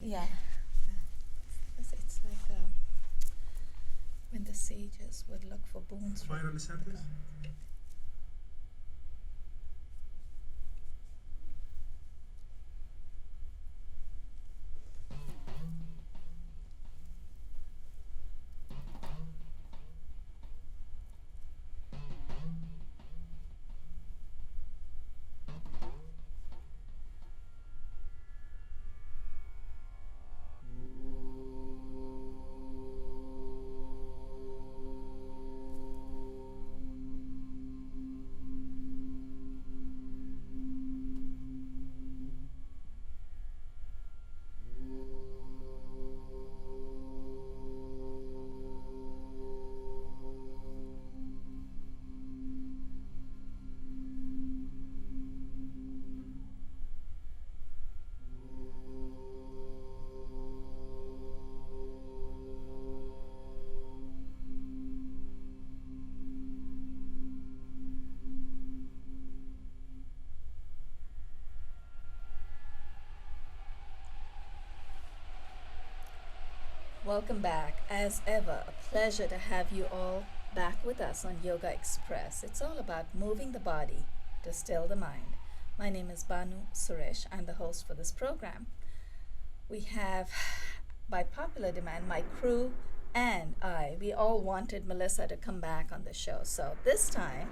Yeah. It's like when the sages would look for boons. Fire on the centers. Welcome back. As ever, a pleasure to have you all back with us on Yogaxpress. It's all about moving the body to still the mind. My name is Banu Suresh. I'm the host for this program. We have, by popular demand, my crew and we all wanted Melissa to come back on the show. So this time,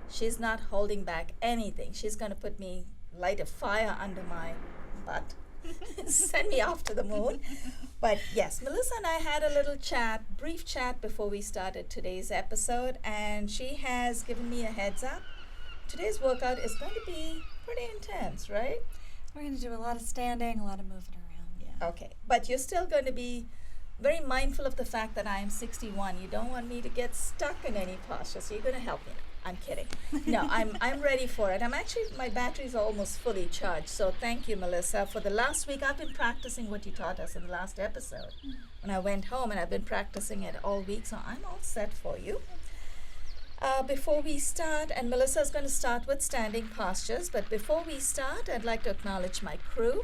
she's not holding back anything. She's going to light a fire under my butt, send me off to the moon. But yes, Melissa and I had a little brief chat before we started today's episode, and she has given me a heads up. Today's workout is going to be pretty intense, right? We're going to do a lot of standing, a lot of moving around, yeah. Okay, but you're still going to be very mindful of the fact that I am 61. You don't want me to get stuck in any posture, so you're going to help me. I'm kidding. No, I'm ready for it. My batteries are almost fully charged. So thank you, Melissa. For the last week, I've been practicing what you taught us in the last episode. When I went home, and I've been practicing it all week, so I'm all set for you. Before we start, and Melissa's going to start with standing postures, but before we start, I'd like to acknowledge my crew,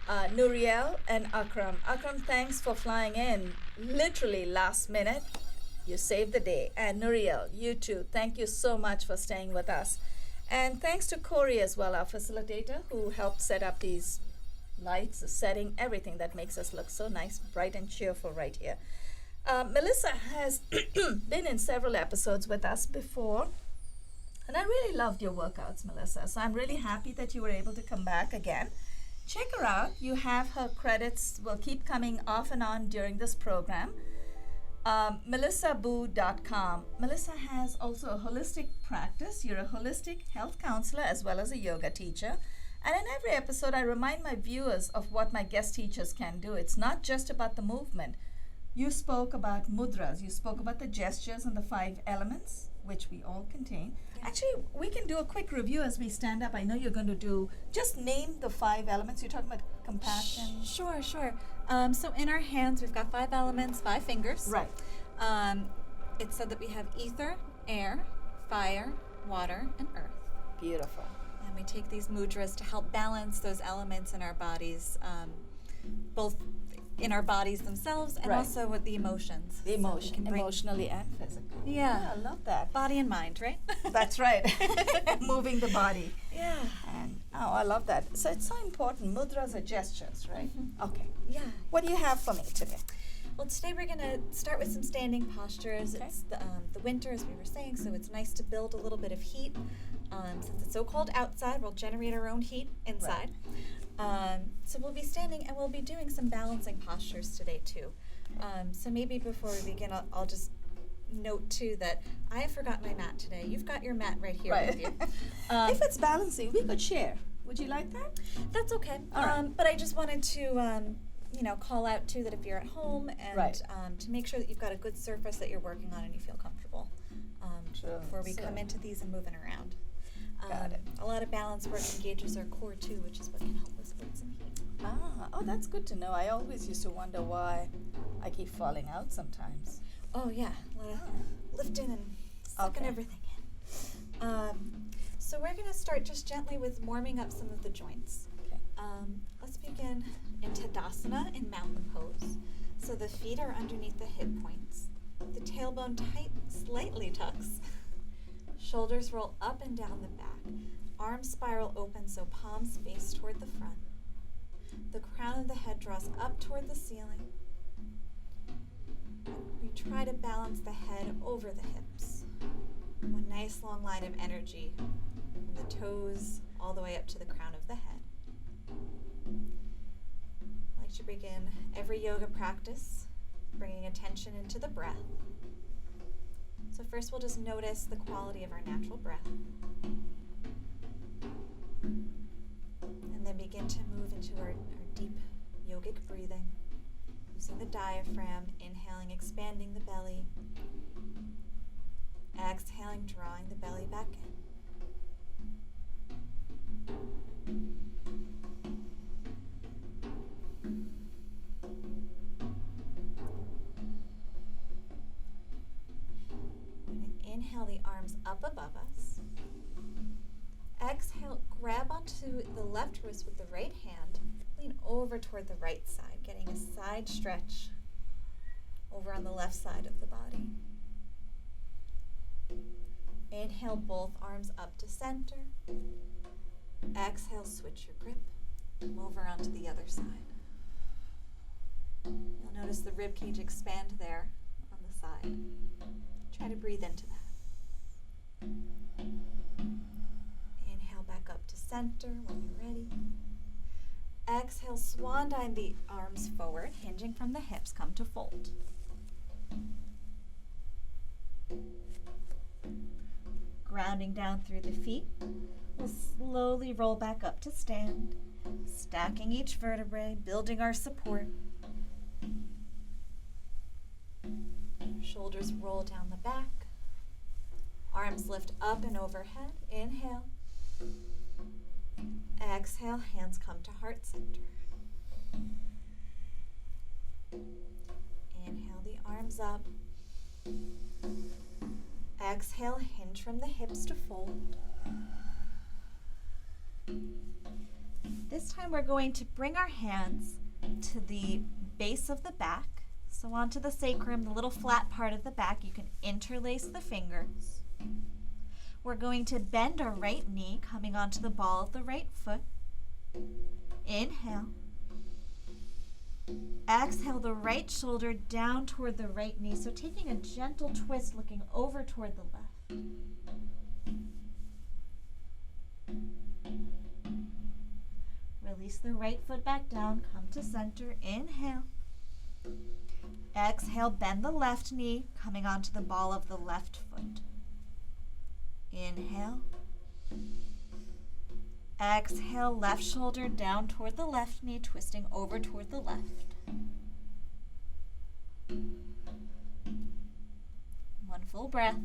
Nuriel and Akram. Akram, thanks for flying in literally last minute. You saved the day. And Nuriel, you too. Thank you so much for staying with us. And thanks to Corey as well, our facilitator, who helped set up these lights, the setting, everything that makes us look so nice, bright and cheerful right here. Melissa has been in several episodes with us before. And I really loved your workouts, Melissa. So I'm really happy that you were able to come back again. Check her out. You have her credits will keep coming off and on during this program. melissaboo.com. Melissa has also a holistic practice. You're a holistic health counselor as well as a yoga teacher. And in every episode, I remind my viewers of what my guest teachers can do. It's not just about the movement. You spoke about mudras. You spoke about the gestures and the 5 elements, which we all contain. Yeah. Actually, we can do a quick review as we stand up. I know you're going to just name the 5 elements. You're talking about compassion. Sure. So in our hands, we've got 5 elements, 5 fingers. Right. It said that we have ether, air, fire, water, and earth. Beautiful. And we take these mudras to help balance those elements in our bodies, both in our bodies themselves and also with the emotions. The emotion, emotionally and physically. Yeah, I love that. Body and mind, right? That's right. Moving the body. Yeah. And I love that. So it's so important. Mudras are gestures, right? Mm-hmm. Okay. Yeah. What do you have for me today? Well, today we're going to start with some standing postures. Okay. It's the winter, as we were saying, so it's nice to build a little bit of heat. Since it's so cold outside, we'll generate our own heat inside. Right. So we'll be standing and we'll be doing some balancing postures today too. So maybe before we begin, I'll just note too that I have forgotten my mat today. You've got your mat right here with you. If it's balancing, we could share. Would you like that? That's okay. But I just wanted to call out too that if you're at home and to make sure that you've got a good surface that you're working on and you feel comfortable before we come into these and moving around. Got it. A lot of balance work engages our core too, which is what can help us build some heat. That's good to know. I always used to wonder why I keep falling out sometimes. Oh yeah, a lot of lifting and sucking everything in. So we're going to start just gently with warming up some of the joints. Okay. Let's begin in Tadasana in mountain pose. So the feet are underneath the hip points. The tailbone slightly tucks. Shoulders roll up and down the back. Arms spiral open so palms face toward the front. The crown of the head draws up toward the ceiling. We try to balance the head over the hips. One nice long line of energy from the toes all the way up to the crown of the head. I like to begin every yoga practice bringing attention into the breath. So first we'll just notice the quality of our natural breath. And then begin to move into our deep yogic breathing. Using the diaphragm, inhaling, expanding the belly. Exhaling, drawing the belly back in. We're going to inhale the arms up above us. Exhale, grab onto the left wrist with the right hand. Lean over toward the right side, getting a side stretch over on the left side of the body. Inhale, both arms up to center. Exhale, switch your grip. Come over onto the other side. You'll notice the rib cage expand there on the side. Try to breathe into that. Inhale back up to center when you're ready. Exhale, swan dive the arms forward, hinging from the hips, come to fold. Grounding down through the feet, we'll slowly roll back up to stand, stacking each vertebrae, building our support. Shoulders roll down the back, arms lift up and overhead. Inhale. Exhale, hands come to heart center. Inhale the arms up. Exhale, hinge from the hips to fold. This time we're going to bring our hands to the base of the back. So onto the sacrum, the little flat part of the back. You can interlace the fingers. We're going to bend our right knee, coming onto the ball of the right foot. Inhale. Exhale the right shoulder down toward the right knee. So taking a gentle twist, looking over toward the left. Release the right foot back down. Come to center. Inhale. Exhale, bend the left knee, coming onto the ball of the left foot. Inhale. Exhale, left shoulder down toward the left knee, twisting over toward the left. One full breath.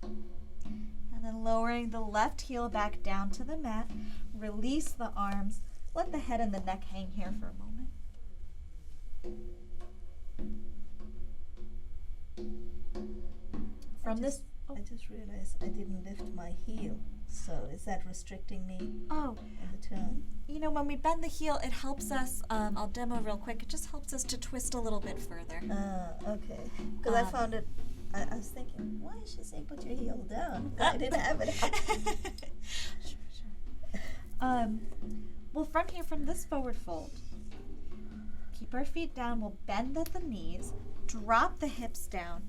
And then lowering the left heel back down to the mat. Release the arms. Let the head and the neck hang here for a moment. I just realized I didn't lift my heel. So is that restricting me in the turn? You know, when we bend the heel, it helps us, I'll demo real quick, it just helps us to twist a little bit further. Okay. Because I found it, I was thinking, why is she saying put your heel down? I didn't have it. Sure. We'll front here from this forward fold. Keep our feet down, we'll bend at the knees, drop the hips down,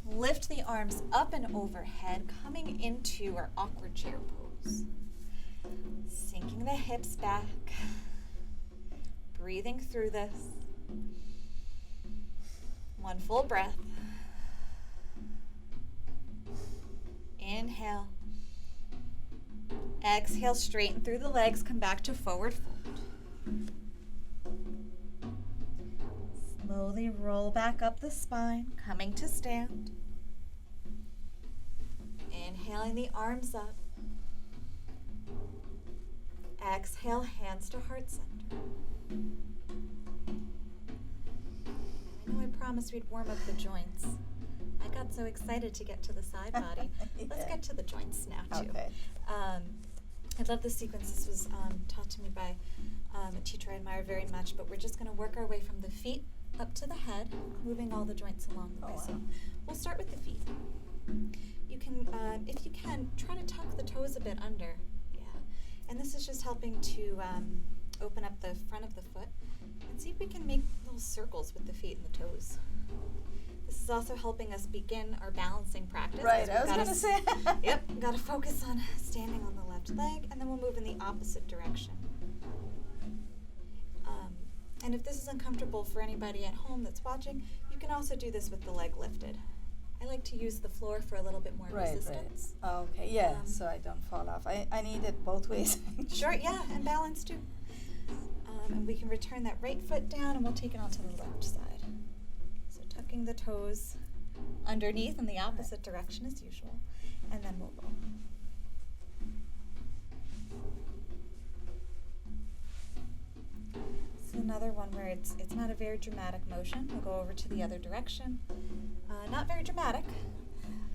lift the arms up and overhead, coming into our awkward chair pose. Sinking the hips back, breathing through this. One full breath. Inhale. Exhale, straighten through the legs, come back to forward fold. Slowly roll back up the spine, coming to stand. Inhaling the arms up. Exhale, hands to heart center. I know I promised we'd warm up the joints. I got so excited to get to the side body. Let's get to the joints now, too. Okay. I love this sequence. This was taught to me by a teacher I admire very much, but we're just going to work our way from the feet up to the head, moving all the joints along the way. wow. So we'll start with the feet. You can, if you can, try to tuck the toes a bit under. Yeah. And this is just helping to open up the front of the foot and see if we can make little circles with the feet and the toes. This is also helping us begin our balancing practice. Right, I was going to say. Yep, got to focus on standing on the left leg, and then we'll move in the opposite direction. And if this is uncomfortable for anybody at home that's watching, you can also do this with the leg lifted. I like to use the floor for a little bit more resistance. Right. Okay, yeah, so I don't fall off. I need it both ways. Sure, yeah, and balance too. And we can return that right foot down, and we'll take it onto the left side. So tucking the toes underneath in the opposite direction as usual, and then we'll roll. This is another one where it's not a very dramatic motion. We'll go over to the other direction. Not very dramatic.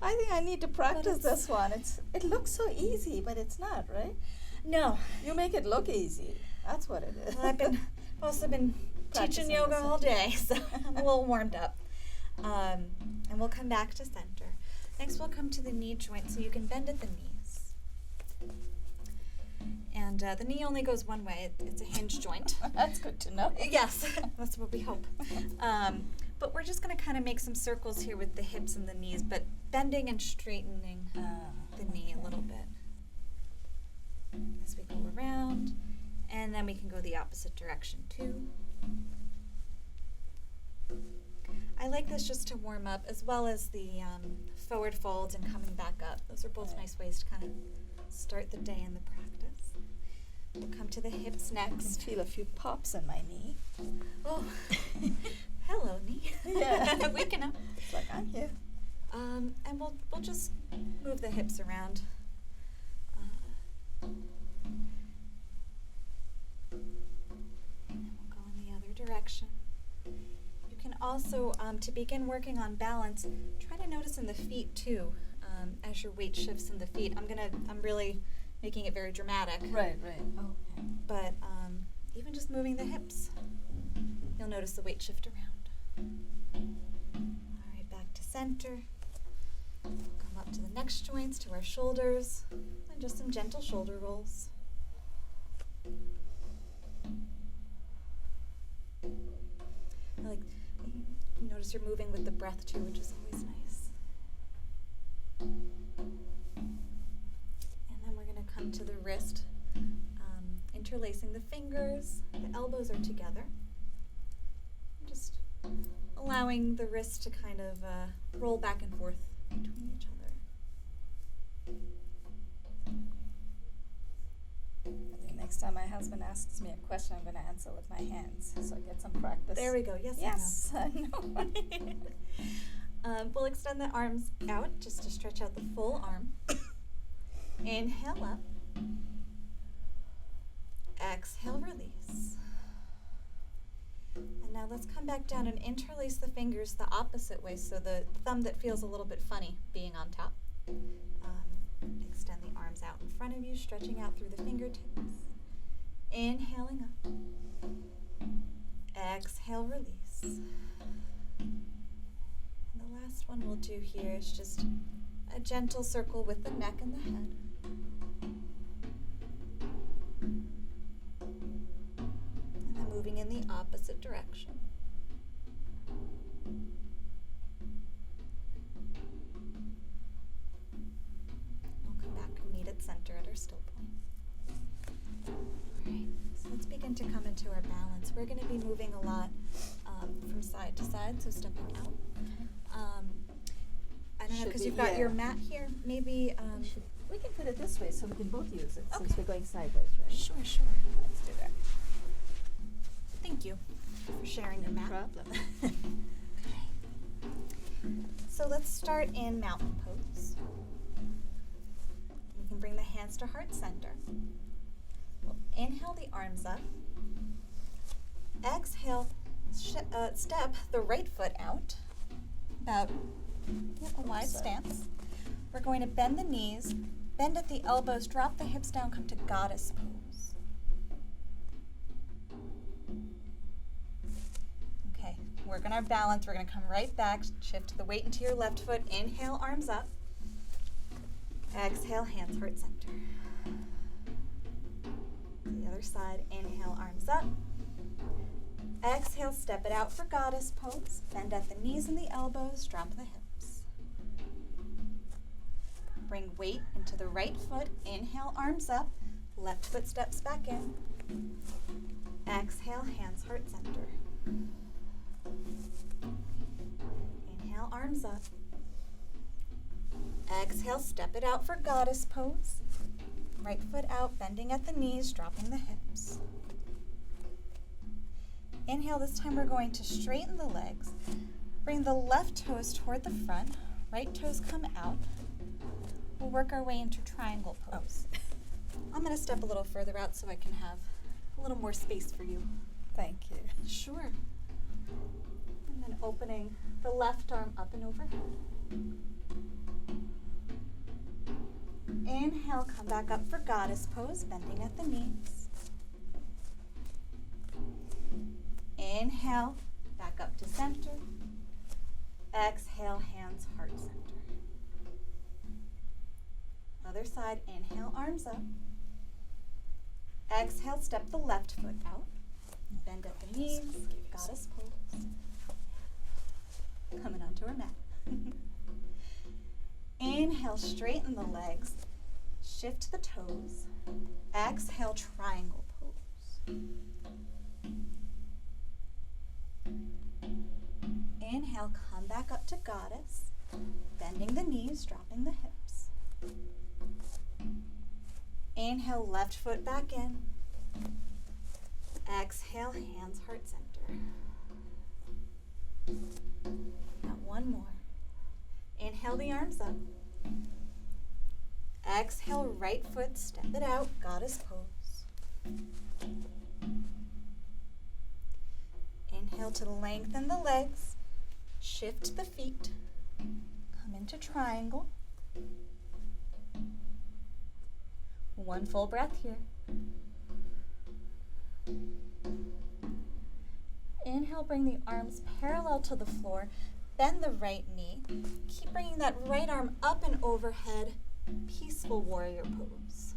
I think I need to practice this one. It looks so easy, but it's not, right? No. You make it look easy. That's what it is. Well, I've also been teaching yoga all day, so I'm a little warmed up. And we'll come back to center. Next, we'll come to the knee joint, so you can bend at the knees. And the knee only goes one way. It's a hinge joint. That's good to know. Yes, that's what we hope. But we're just going to kind of make some circles here with the hips and the knees, but bending and straightening the knee a little bit. As we go around, and then we can go the opposite direction too. I like this just to warm up, as well as the forward folds and coming back up. Those are both nice ways to kind of start the day in the practice. We'll come to the hips next. I can feel a few pops in my knee. Oh, hello knee. Yeah. Waking up. It's like I'm here. And we'll just move the hips around. And then we'll go in the other direction. You can also, to begin working on balance, try to notice in the feet too, as your weight shifts in the feet. I'm really making it very dramatic. Right. Okay. But even just moving the hips, you'll notice the weight shift around. All right, back to center. Come up to the next joints, to our shoulders, and just some gentle shoulder rolls. You notice you're moving with the breath too, which is always nice. And then we're going to come to the wrist, interlacing the fingers. The elbows are together. Just allowing the wrist to kind of roll back and forth between each other. I think next time my husband asks me a question, I'm going to answer with my hands, so I get some practice. There we go. Yes. Yes. I know. We'll extend the arms out just to stretch out the full arm. Inhale up. Exhale, release. And now let's come back down and interlace the fingers the opposite way, so the thumb that feels a little bit funny being on top. Extend the arms out in front of you, stretching out through the fingertips. Inhaling up. Exhale, release. And the last one we'll do here is just a gentle circle with the neck and the head. And then moving in the opposite direction. We'll come back and meet at center at our still point. Alright, so let's begin to come into our balance. We're going to be moving a lot from side to side, so stepping out. I don't know, because you've got your mat here. Maybe we can put it this way so we can both use it, Okay. since we're going sideways, right? Sure. Let's do that. Thank you for sharing your No mat. problem. So let's start in mountain pose. You can bring the hands to heart center. We'll inhale the arms up. Exhale, step the right foot out, about a wide stance. We're going to bend the knees, Bend at the elbows, drop the hips down, come to goddess pose. Okay, work on our balance. We're gonna come right back, shift the weight into your left foot. Inhale, arms up. Exhale, hands heart center. The other side, inhale, arms up. Exhale, step it out for goddess pose. Bend at the knees and the elbows, drop the hips. Bring weight into the right foot. Inhale, arms up. Left foot steps back in. Exhale, hands heart center. Inhale, arms up. Exhale, step it out for goddess pose. Right foot out, bending at the knees, dropping the hips. Inhale, this time we're going to straighten the legs. Bring the left toes toward the front, right toes come out. We'll work our way into triangle pose. I'm going to step a little further out so I can have a little more space for you. Thank you. Sure. And then opening the left arm up and overhead. Inhale, come back up for goddess pose, bending at the knees. Inhale, back up to center. Exhale, hands heart center. Other side, inhale, arms up. Exhale, step the left foot out. Bend at the knees, goddess pose. Coming onto our mat. Inhale, straighten the legs. Shift the toes. Exhale, triangle pose. Inhale, come back up to goddess. Bending the knees, dropping the hips. Inhale, left foot back in. Exhale, hands heart center. Got one more. Inhale the arms up. Exhale, right foot, step it out, goddess pose. Inhale to lengthen the legs. Shift the feet. Come into triangle. One full breath here. Inhale, bring the arms parallel to the floor. Bend the right knee. Keep bringing that right arm up and overhead. Peaceful warrior pose.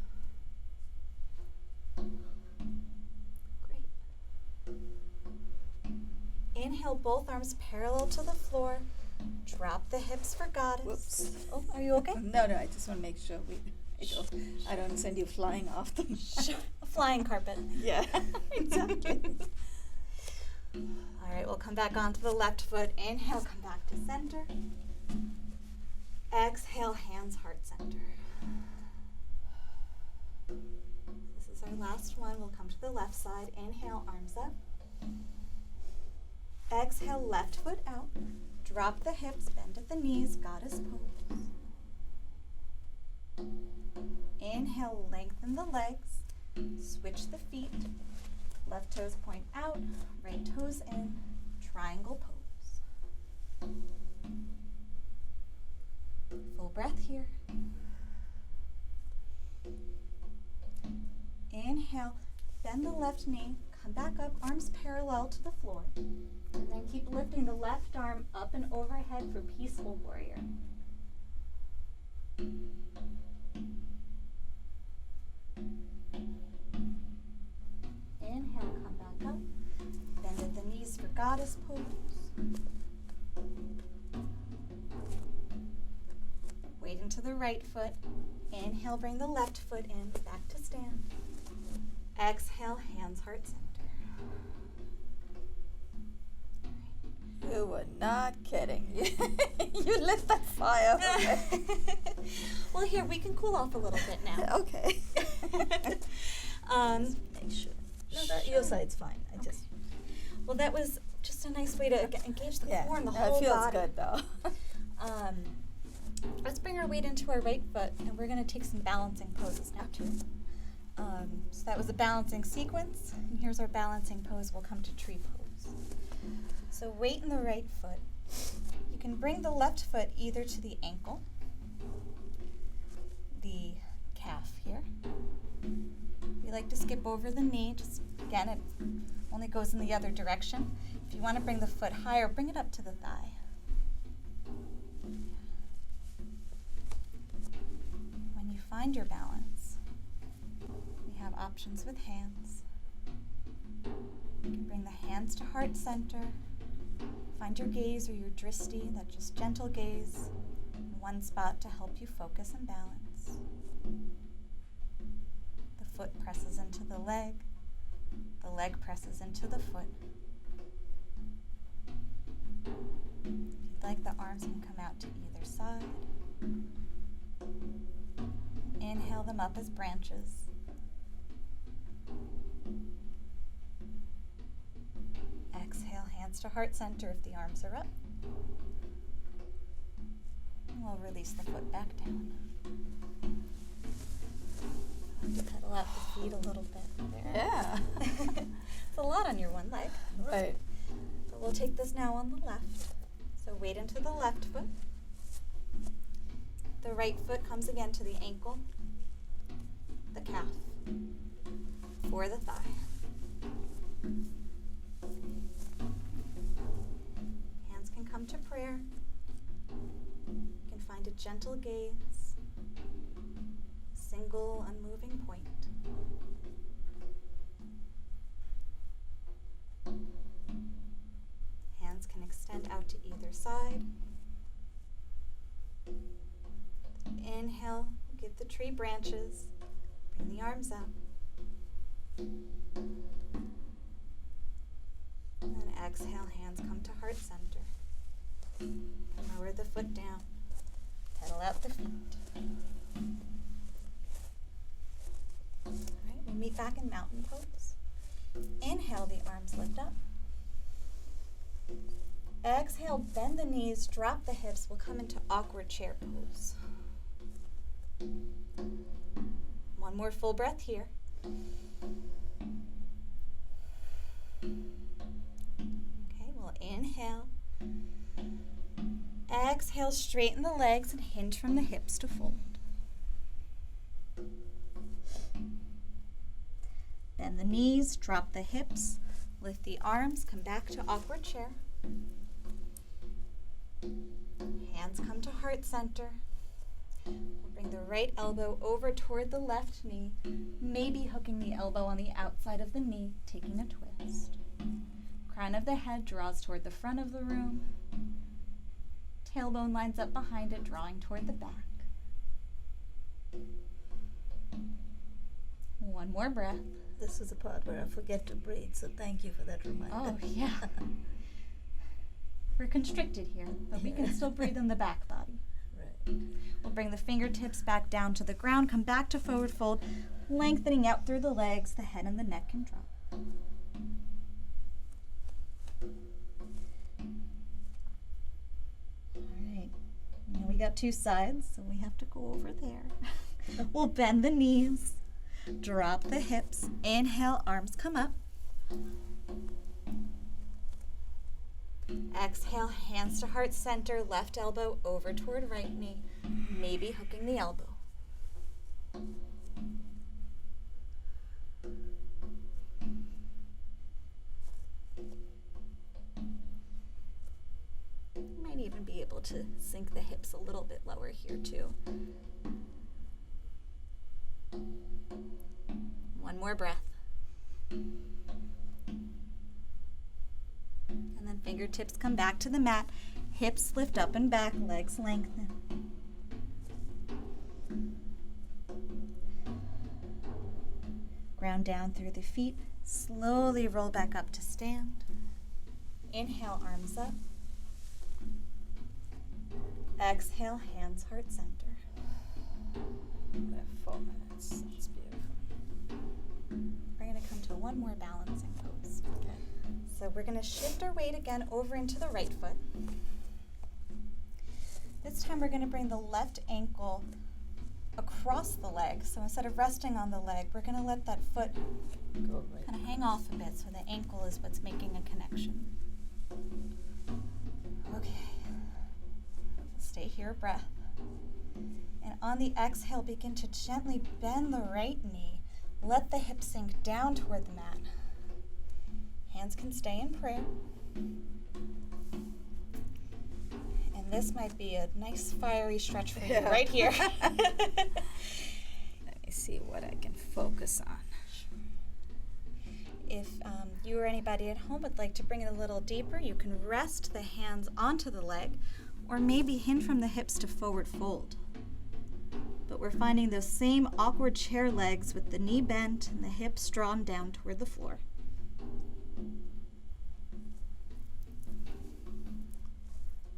Great. Inhale, both arms parallel to the floor. Drop the hips for goddess. Whoops. Oh, are you okay? No, I just want to make sure I don't send you flying off the A flying carpet. Yeah, exactly. All right, we'll come back onto the left foot. Inhale, come back to center. Exhale, hands heart center. This is our last one. We'll come to the left side. Inhale, arms up. Exhale, left foot out. Drop the hips, bend at the knees, goddess pose. Inhale, lengthen the legs. Switch the feet. Left toes point out, right toes in, triangle pose. Full breath here. Inhale, bend the left knee, come back up, arms parallel to the floor. And then keep lifting the left arm up and overhead for peaceful warrior. Inhale, come back up. Bend at the knees for goddess pose. Weight into the right foot. Inhale, bring the left foot in, back to stand. Exhale, hands heart center. You were not kidding. You lit that fire. Well, here, we can cool off a little bit now. Okay. Make sure. No, your side's fine. Well, that was just a nice way to engage the core and the whole it feels body. good though. Let's bring our weight into our right foot, and we're going to take some balancing poses now too. So that was a balancing sequence, and here's our balancing pose. We'll come to tree pose. So weight in the right foot. You can bring the left foot either to the ankle, the calf here. If you like to skip over the knee, just again, it only goes in the other direction. If you want to bring the foot higher, bring it up to the thigh. When you find your balance, we have options with hands. You can bring the hands to heart center. Find your gaze or your drishti, that just gentle gaze, in one spot to help you focus and balance. The foot presses into the leg presses into the foot. If you'd like, the arms can come out to either side. Inhale them up as branches. Exhale, hands to heart center if the arms are up. And we'll release the foot back down. I'll have to pedal out the feet a little bit there. Yeah. It's a lot on your one leg. Right. So we'll take this now on the left. So weight into the left foot. The right foot comes again to the ankle, the calf, for the thigh. Hands can come to prayer. You can find a gentle gaze, single unmoving point. Hands can extend out to either side. Inhale, give the tree branches. Bring the arms up. And then exhale, hands come to heart center. Lower the foot down. Pedal out the feet. All right, we'll meet back in mountain pose. Inhale, the arms lift up. Exhale, bend the knees, drop the hips. We'll come into awkward chair pose. One more full breath here. Okay, we'll inhale. Exhale, straighten the legs and hinge from the hips to fold. Bend the knees, drop the hips, lift the arms, come back to awkward chair. Hands come to heart center. We'll bring the right elbow over toward the left knee, maybe hooking the elbow on the outside of the knee, taking a twist. Crown of the head draws toward the front of the room. Tailbone lines up behind it, drawing toward the back. One more breath. This is the part where I forget to breathe, so thank you for that reminder. Oh, yeah. We're constricted here, but we can still breathe in the back body. Right. We'll bring the fingertips back down to the ground, come back to forward fold, lengthening out through the legs, the head and the neck can drop. All right, now we got two sides, so we have to go over there. We'll bend the knees, drop the hips, inhale, arms come up. Exhale, hands to heart center, left elbow over toward right knee, maybe hooking the elbow. Might even be able to sink the hips a little bit lower here too. One more breath. And then fingertips come back to the mat, hips lift up and back, legs lengthen. Ground down through the feet, slowly roll back up to stand. Inhale, arms up. Exhale, hands heart center. We have 4 minutes. That's beautiful. We're going to come to one more balancing pose. Okay. So we're going to shift our weight again over into the right foot. This time we're going to bring the left ankle across the leg. So instead of resting on the leg, we're going to let that foot Go right. kind of hang off a bit so the ankle is what's making a connection. Okay. Stay here, breath. And on the exhale, begin to gently bend the right knee. Let the hips sink down toward the mat. Hands can stay in prayer. And this might be a nice fiery stretch for you right here. Let me see what I can focus on. If you or anybody at home would like to bring it a little deeper, you can rest the hands onto the leg or maybe hinge from the hips to forward fold. But we're finding those same awkward chair legs with the knee bent and the hips drawn down toward the floor.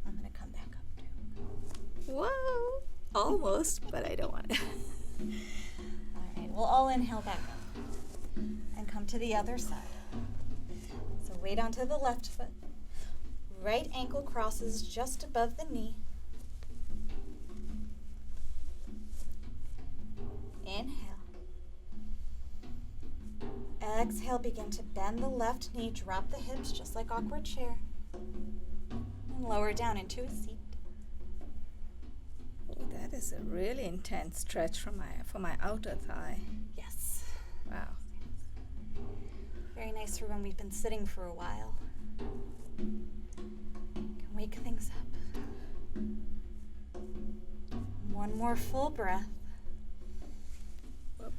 I'm going to come back up too. Whoa! Almost, but I don't want to. All right, we'll all inhale back up and come to the other side. So weight onto the left foot. Right ankle crosses just above the knee. Inhale. Exhale, begin to bend the left knee, drop the hips just like awkward chair. And lower down into a seat. Oh, that is a really intense stretch for my outer thigh. Yes. Wow. Very nice for when we've been sitting for a while. Can wake things up. One more full breath. Whoop.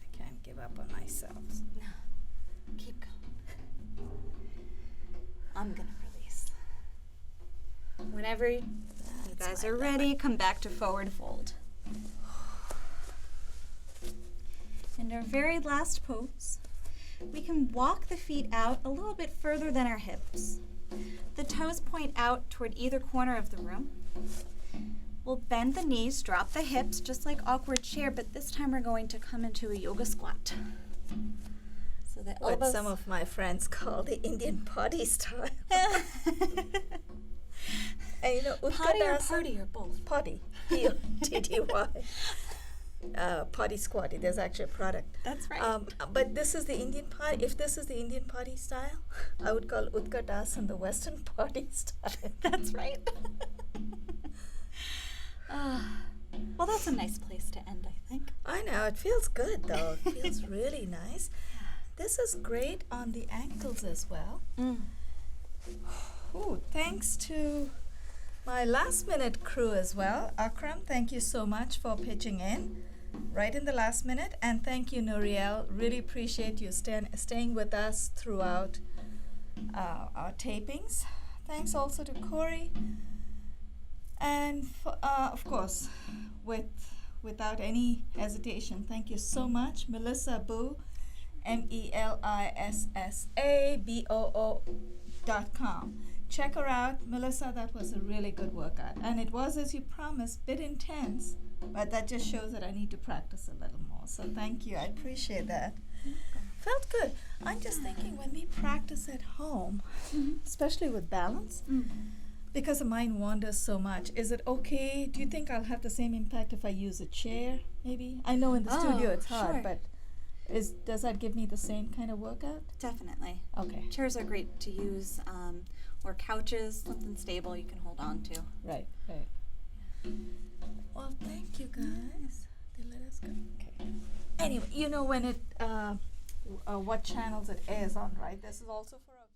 I can't give up on myself. No. Keep going. I'm gonna release. Whenever you guys are ready, come back to forward fold. In our very last pose, we can walk the feet out a little bit further than our hips. The toes point out toward either corner of the room. We'll bend the knees, drop the hips, just like awkward chair, but this time we're going to come into a yoga squat. So the What elbows. some of my friends call the Indian potty style. And you know, Potty or Utkatasana- party or both? Potty. P-O-T-T-Y. Potty squatty. There's actually a product. That's right. But this is the Indian potty. If this is the Indian potty style, I would call Utkatasana the Western potty style. That's right. Well, that's a nice place to end, I think. I know. It feels good, though. It feels really nice. This is great on the ankles as well. Ooh, thanks to my last minute crew as well. Akram, thank you so much for pitching in right in the last minute. And thank you, Nuriel. Really appreciate you staying with us throughout our tapings. Thanks also to Corey. And of course, without any hesitation, thank you so much, Melissa Boo, MELISSABOO.com. Check her out, Melissa. That was a really good workout, and it was, as you promised, bit intense, but that just shows that I need to practice a little more. So thank you, I appreciate that. Felt good. I'm just thinking when we practice at home, especially with balance, because the mind wanders so much, is it okay? Do you think I'll have the same impact if I use a chair, maybe? I know in the studio it's hard, sure. but does that give me the same kind of workout? Definitely. Okay. Chairs are great to use, or couches, something stable you can hold on to. Right. Well, thank you guys. They let us go. Okay. Anyway, you know when it, what channels it airs on, right? This is also for our